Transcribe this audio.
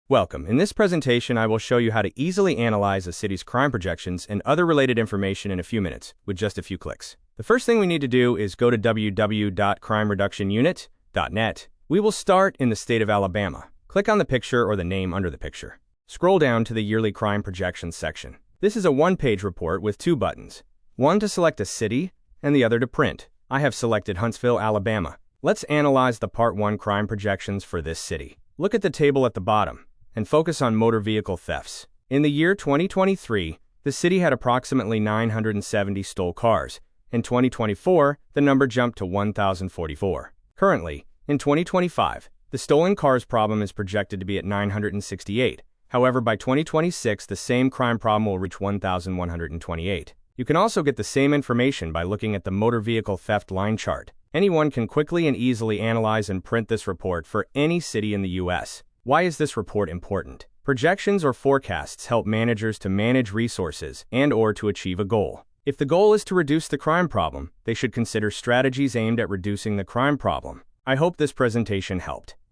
Welcome. In this presentation, I will show you how to easily analyze a city's crime projections and other related information in a few minutes with just a few clicks. The first thing we need to do is go to www.crimereductionunit.net. We will start in the state of Alabama. Click on the picture or the name under the picture. Scroll down to the yearly crime projections section. This is a one-page report with two buttons, one to select a city and the other to print. I have selected Huntsville, Alabama. Let's analyze the Part 1 crime projections for this city. Look at the table at the bottom and focus on motor vehicle thefts. In the year 2023, the city had approximately 970 stolen cars. In 2024, the number jumped to 1,044. Currently, in 2025, the stolen cars problem is projected to be at 968. However, by 2026, the same crime problem will reach 1,128. You can also get the same information by looking at the motor vehicle theft line chart. Anyone can quickly and easily analyze and print this report for any city in the U.S. Why is this report important? Projections or forecasts help managers to manage resources and/or to achieve a goal. If the goal is to reduce the crime problem, they should consider strategies aimed at reducing the crime problem. I hope this presentation helped.